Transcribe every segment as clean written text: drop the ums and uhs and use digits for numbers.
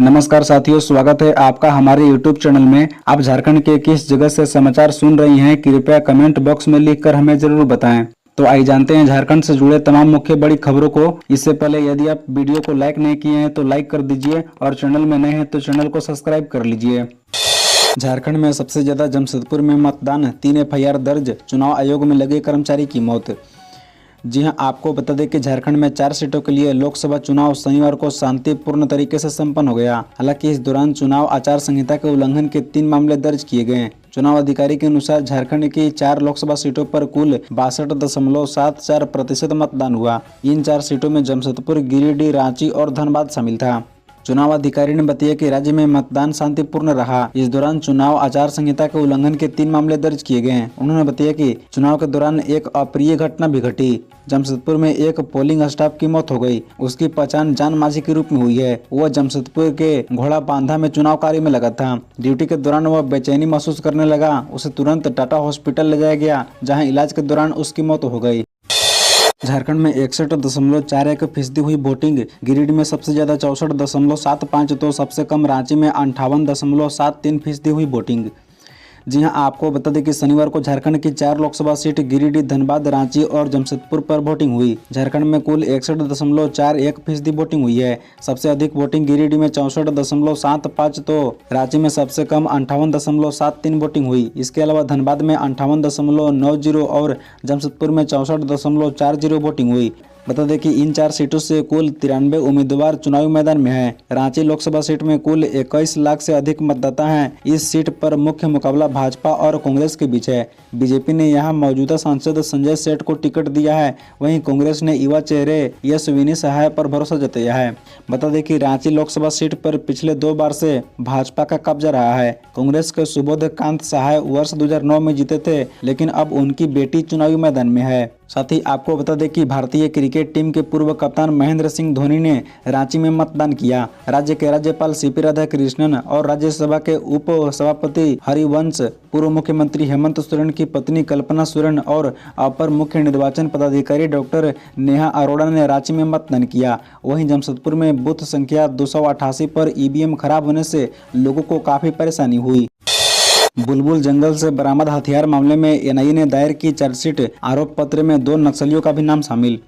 नमस्कार साथियों, स्वागत है आपका हमारे YouTube चैनल में। आप झारखंड के किस जगह से समाचार सुन रही हैं, कृपया कमेंट बॉक्स में लिखकर हमें जरूर बताएं। तो आइए जानते हैं झारखंड से जुड़े तमाम मुख्य बड़ी खबरों को। इससे पहले यदि आप वीडियो को लाइक नहीं किए हैं तो लाइक कर दीजिए और चैनल में नए हैं तो चैनल को सब्सक्राइब कर लीजिए। झारखंड में सबसे ज्यादा जमशेदपुर में मतदान, 3 FIR दर्ज, चुनाव आयोग में लगे कर्मचारी की मौत। जी हां, आपको बता दें कि झारखंड में 4 सीटों के लिए लोकसभा चुनाव शनिवार को शांतिपूर्ण तरीके से संपन्न हो गया। हालांकि इस दौरान चुनाव आचार संहिता के उल्लंघन के 3 मामले दर्ज किए गए। चुनाव अधिकारी के अनुसार झारखंड की 4 लोकसभा सीटों पर कुल 62.74% मतदान हुआ। इन 4 सीटों में जमशेदपुर, गिरिडीह, रांची और धनबाद शामिल था। चुनाव अधिकारी ने बताया कि राज्य में मतदान शांतिपूर्ण रहा। इस दौरान चुनाव आचार संहिता के उल्लंघन के 3 मामले दर्ज किए गए। उन्होंने बताया कि चुनाव के दौरान एक अप्रिय घटना भी घटी। जमशेदपुर में एक पोलिंग स्टाफ की मौत हो गई। उसकी पहचान जान माझी के रूप में हुई है। वह जमशेदपुर के घोड़ा बांधा में चुनाव कार्य में लगा था। ड्यूटी के दौरान वह बेचैनी महसूस करने लगा। उसे तुरंत टाटा हॉस्पिटल ले जाया गया, जहाँ इलाज के दौरान उसकी मौत हो गई। झारखंड में 61.41% हुई वोटिंग। गिरिडीह में सबसे ज्यादा 64.75 तो सबसे कम रांची में 58.73% हुई वोटिंग। जी हां, आपको बता दें कि शनिवार को झारखंड की 4 लोकसभा सीट गिरिडीह, धनबाद, रांची और जमशेदपुर पर वोटिंग हुई। झारखंड में कुल 61.41% वोटिंग हुई है। सबसे अधिक वोटिंग गिरिडीह में 64.75 तो रांची में सबसे कम 58.73 वोटिंग हुई। इसके अलावा धनबाद में 58.90 और जमशेदपुर में 64.40 वोटिंग हुई। बता दें कि इन 4 सीटों से कुल 93 उम्मीदवार चुनावी मैदान में हैं। रांची लोकसभा सीट में कुल 21 लाख से अधिक मतदाता हैं। इस सीट पर मुख्य मुकाबला भाजपा और कांग्रेस के बीच है। बीजेपी ने यहां मौजूदा सांसद संजय सेठ को टिकट दिया है। वहीं कांग्रेस ने युवा चेहरे यशस्विनी सहाय पर भरोसा जताया है। बता दें कि रांची लोकसभा सीट पर पिछले 2 बार से भाजपा का कब्जा रहा है। कांग्रेस के सुबोध कांत सहाय वर्ष 2009 में जीते थे, लेकिन अब उनकी बेटी चुनावी मैदान में है। साथ ही आपको बता दें कि भारतीय क्रिकेट टीम के पूर्व कप्तान महेंद्र सिंह धोनी ने रांची में मतदान किया। राज्य के राज्यपाल CP राधाकृष्णन और राज्यसभा के उप सभापति हरिवंश, पूर्व मुख्यमंत्री हेमंत सोरेन की पत्नी कल्पना सोरेन और अपर मुख्य निर्वाचन पदाधिकारी डॉक्टर नेहा अरोड़ा ने रांची में मतदान किया। वहीं जमशेदपुर में बूथ संख्या 288 पर EVM खराब होने से लोगों को काफी परेशानी हुई। बुलबुल जंगल से बरामद हथियार मामले में NIA ने दायर की चार्जशीट। आरोप पत्र में 2 नक्सलियों का भी नाम शामिल।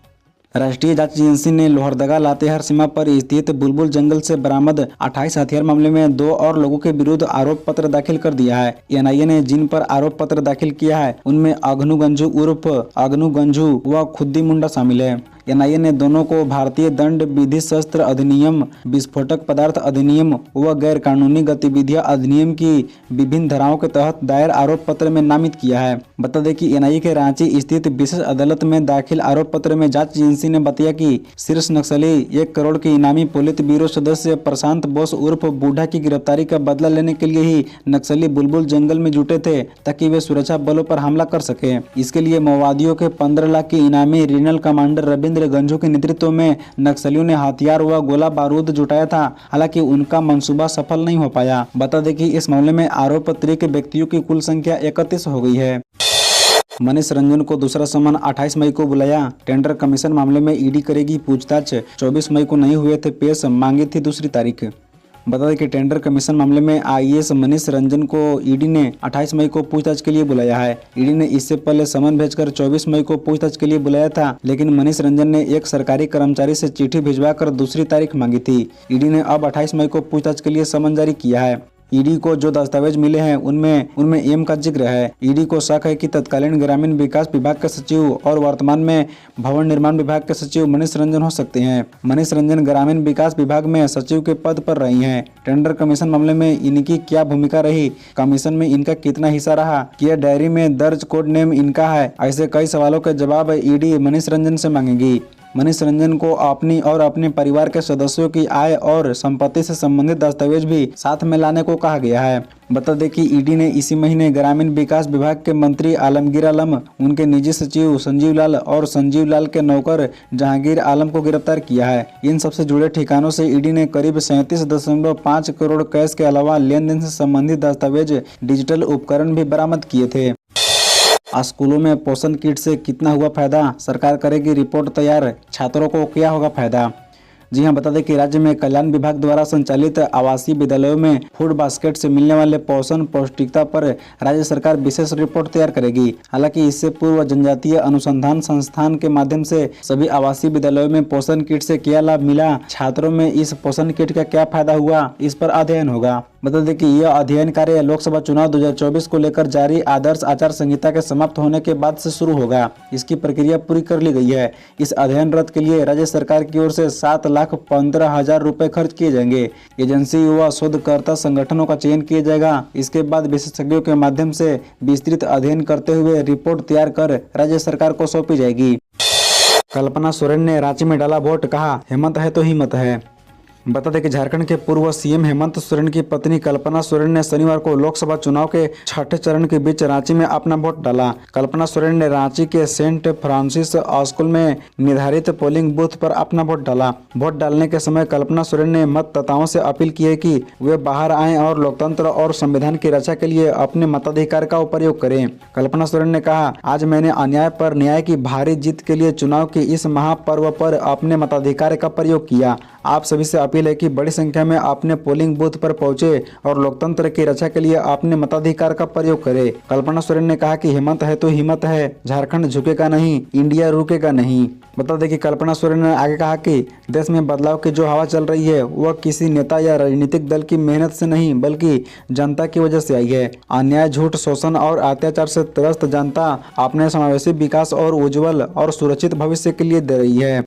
राष्ट्रीय जांच एजेंसी ने लोहरदगा लातेहार सीमा पर स्थित बुलबुल जंगल से बरामद 28 हथियार मामले में 2 और लोगों के विरुद्ध आरोप पत्र दाखिल कर दिया है। NIA ने जिन पर आरोप पत्र दाखिल किया है उनमें अग्नू गंजू उर्फ अग्नू गंजू व खुद्दी मुंडा शामिल है। NIA ने दोनों को भारतीय दंड विधि शस्त्र अधिनियम, विस्फोटक पदार्थ अधिनियम व गैर कानूनी गतिविधियां अधिनियम की विभिन्न धाराओं के तहत दायर आरोप पत्र में नामित किया है। बता दें कि NIA के रांची स्थित विशेष अदालत में दाखिल आरोप पत्र में जांच एजेंसी ने बताया कि शीर्ष नक्सली 1 करोड़ के इनामी पोलित ब्यूरो सदस्य प्रशांत बोस उर्फ बूढ़ा की गिरफ्तारी का बदला लेने के लिए ही नक्सली बुलबुल जंगल में जुटे थे, ताकि वे सुरक्षा बलों पर हमला कर सके। इसके लिए माओवादियों के 15 लाख के इनामी रीजनल कमांडर रविंद्र गंजू के नेतृत्व में नक्सलियों ने हथियार व गोला बारूद जुटाया था। हालांकि उनका मंसूबा सफल नहीं हो पाया। बता दें कि इस मामले में आरोप पत्र के व्यक्तियों की कुल संख्या 31 हो गई है। मनीष रंजन को दूसरा समन 28 मई को बुलाया। टेंडर कमीशन मामले में ED करेगी पूछताछ। 24 मई को नहीं हुए थे पेश, मांगी थी दूसरी तारीख। बता दें कि टेंडर कमीशन मामले में IAS मनीष रंजन को ED ने 28 मई को पूछताछ के लिए बुलाया है। ED ने इससे पहले समन भेजकर 24 मई को पूछताछ के लिए बुलाया था, लेकिन मनीष रंजन ने एक सरकारी कर्मचारी से चिट्ठी भिजवाकर दूसरी तारीख मांगी थी। ED ने अब 28 मई को पूछताछ के लिए समन जारी किया है। ED को जो दस्तावेज मिले हैं उनमें एम का जिक्र है। ED को शक है कि तत्कालीन ग्रामीण विकास विभाग के सचिव और वर्तमान में भवन निर्माण विभाग के सचिव मनीष रंजन हो सकते हैं। मनीष रंजन ग्रामीण विकास विभाग में सचिव के पद पर रही हैं। टेंडर कमीशन मामले में इनकी क्या भूमिका रही, कमीशन में इनका कितना हिस्सा रहा, क्या डायरी में दर्ज कोड नेम इनका है, ऐसे कई सवालों के जवाब ED मनीष रंजन से मांगेगी। मनीष रंजन को अपनी और अपने परिवार के सदस्यों की आय और संपत्ति से संबंधित दस्तावेज भी साथ में लाने को कहा गया है। बता दें कि ED ने इसी महीने ग्रामीण विकास विभाग के मंत्री आलमगीर आलम, उनके निजी सचिव संजीव लाल और संजीव लाल के नौकर जहांगीर आलम को गिरफ्तार किया है। इन सबसे जुड़े ठिकानों से ED ने करीब 37.5 करोड़ कैश के अलावा लेन देन से संबंधित दस्तावेज, डिजिटल उपकरण भी बरामद किए थे। स्कूलों में पोषण किट से कितना हुआ फायदा, सरकार करेगी रिपोर्ट तैयार, छात्रों को क्या होगा फायदा। जी हाँ, बता दें कि राज्य में कल्याण विभाग द्वारा संचालित आवासीय विद्यालयों में फूड बास्केट से मिलने वाले पोषण पौष्टिकता पर राज्य सरकार विशेष रिपोर्ट तैयार करेगी। हालांकि इससे पूर्व जनजातीय अनुसंधान संस्थान के माध्यम से सभी आवासीय विद्यालयों में पोषण किट से क्या लाभ मिला, छात्रों में इस पोषण किट का क्या फायदा हुआ, इस पर अध्ययन होगा। बता दें कि यह अध्ययन कार्य लोकसभा चुनाव 2024 को लेकर जारी आदर्श आचार संहिता के समाप्त होने के बाद से शुरू होगा। इसकी प्रक्रिया पूरी कर ली गई है। इस अध्ययन रथ के लिए राज्य सरकार की ओर से 7,15,000 रुपए खर्च किए जाएंगे। एजेंसी व शोधकर्ता संगठनों का चयन किया जाएगा। इसके बाद विशेषज्ञों के माध्यम से विस्तृत अध्ययन करते हुए रिपोर्ट तैयार कर राज्य सरकार को सौंपी जाएगी। कल्पना सोरेन ने रांची में डाला वोट, कहा हिम्मत है तो हिम्मत है। बता दें कि झारखंड के पूर्व सीएम हेमंत सोरेन की पत्नी कल्पना सोरेन ने शनिवार को लोकसभा चुनाव के छठे चरण के बीच रांची में अपना वोट डाला। कल्पना सोरेन ने रांची के सेंट फ्रांसिस स्कूल में निर्धारित पोलिंग बूथ पर अपना वोट डाला। वोट डालने के समय कल्पना सोरेन ने मतदाताओं से अपील की है कि वे बाहर आएं और लोकतंत्र और संविधान की रक्षा के लिए अपने मताधिकार का उपयोग करें। कल्पना सोरेन ने कहा, आज मैंने अन्याय पर न्याय की भारी जीत के लिए चुनाव के इस महापर्व पर अपने मताधिकार का प्रयोग किया। आप सभी से अपील है कि बड़ी संख्या में अपने पोलिंग बूथ पर पहुंचे और लोकतंत्र की रक्षा के लिए अपने मताधिकार का प्रयोग करें। कल्पना सोरेन ने कहा कि हिम्मत है तो हिम्मत है, झारखंड झुकेगा नहीं, इंडिया रुकेगा नहीं। बता दें कि कल्पना सोरेन ने आगे कहा कि देश में बदलाव की जो हवा चल रही है वह किसी नेता या राजनीतिक दल की मेहनत से नहीं बल्कि जनता की वजह से आई है। अन्याय, झूठ, शोषण और अत्याचार से त्रस्त जनता अपने समावेशी विकास और उज्जवल और सुरक्षित भविष्य के लिए दे रही है।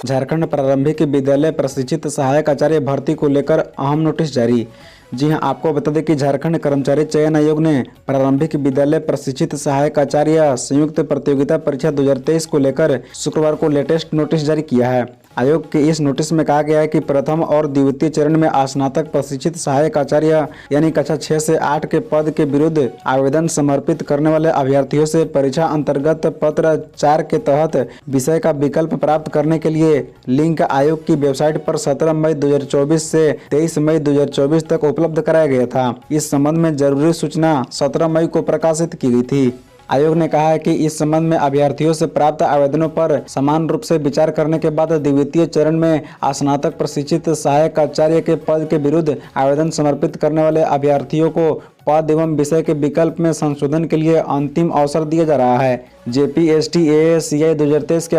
झारखंड प्रारंभिक विद्यालय प्रशिक्षित सहायक आचार्य भर्ती को लेकर अहम नोटिस जारी। जी हां, आपको बता दें कि झारखंड कर्मचारी चयन आयोग ने प्रारंभिक विद्यालय प्रशिक्षित सहायक आचार्य संयुक्त प्रतियोगिता परीक्षा 2023 को लेकर शुक्रवार को लेटेस्ट नोटिस जारी किया है। आयोग के इस नोटिस में कहा गया है कि प्रथम और द्वितीय चरण में स्नातक प्रशिक्षित सहायक आचार्य यानी कक्षा 6 से 8 के पद के विरुद्ध आवेदन समर्पित करने वाले अभ्यर्थियों से परीक्षा अंतर्गत पत्र 4 के तहत विषय का विकल्प प्राप्त करने के लिए लिंक आयोग की वेबसाइट पर 17 मई 2024 से 23 मई 2024 तक उपलब्ध कराया गया था। इस संबंध में जरूरी सूचना 17 मई को प्रकाशित की गई थी। आयोग ने कहा है कि इस संबंध में अभ्यर्थियों से प्राप्त आवेदनों पर समान रूप से विचार करने के बाद द्वितीय चरण में स्नातक प्रशिक्षित सहायक आचार्य के पद के विरुद्ध आवेदन समर्पित करने वाले अभ्यर्थियों को पद एवं विषय के विकल्प में संशोधन के लिए अंतिम अवसर दिया जा रहा है। JPST AACI 2023 के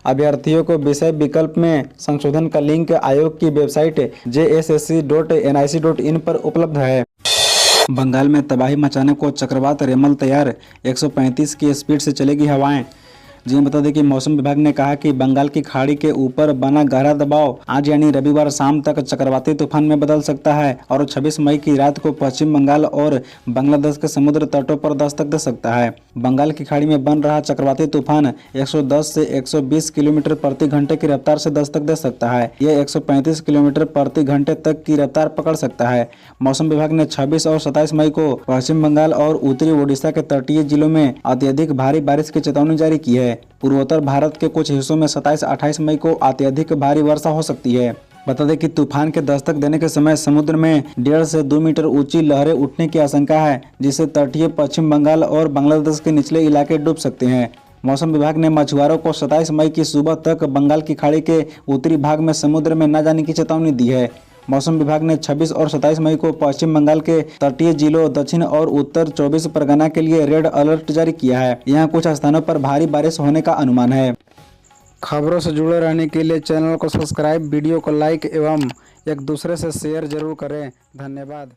अभ्यर्थियों को विषय विकल्प में संशोधन का लिंक आयोग की वेबसाइट jssc.nic.in पर उपलब्ध है। बंगाल में तबाही मचाने को चक्रवात रेमल तैयार, 135 की स्पीड से चलेगी हवाएं। जी बता दें कि मौसम विभाग ने कहा कि बंगाल की खाड़ी के ऊपर बना गहरा दबाव आज यानी रविवार शाम तक चक्रवाती तूफान में बदल सकता है और 26 मई की रात को पश्चिम बंगाल और बांग्लादेश के समुद्र तटों पर दस्तक दे सकता है। बंगाल की खाड़ी में बन रहा चक्रवाती तूफान 110 से 120 किलोमीटर प्रति घंटे की रफ्तार से दस्तक दे सकता है। यह 135 किलोमीटर प्रति घंटे तक की रफ्तार पकड़ सकता है। मौसम विभाग ने 26 और 27 मई को पश्चिम बंगाल और उत्तरी ओडिशा के तटीय जिलों में अत्यधिक भारी बारिश की चेतावनी जारी की है। पूर्वोत्तर भारत के कुछ हिस्सों में 27-28 मई को अत्यधिक भारी वर्षा हो सकती है। बता दें कि तूफान के दस्तक देने के समय समुद्र में 1.5 से 2 मीटर ऊंची लहरें उठने की आशंका है, जिससे तटीय पश्चिम बंगाल और बांग्लादेश के निचले इलाके डूब सकते हैं। मौसम विभाग ने मछुआरों को 27 मई की सुबह तक बंगाल की खाड़ी के उत्तरी भाग में समुद्र में न जाने की चेतावनी दी है। मौसम विभाग ने 26 और 27 मई को पश्चिम बंगाल के तटीय जिलों दक्षिण और उत्तर 24 परगना के लिए रेड अलर्ट जारी किया है। यहाँ कुछ स्थानों पर भारी बारिश होने का अनुमान है। खबरों से जुड़े रहने के लिए चैनल को सब्सक्राइब, वीडियो को लाइक एवं एक दूसरे से शेयर जरूर करें। धन्यवाद।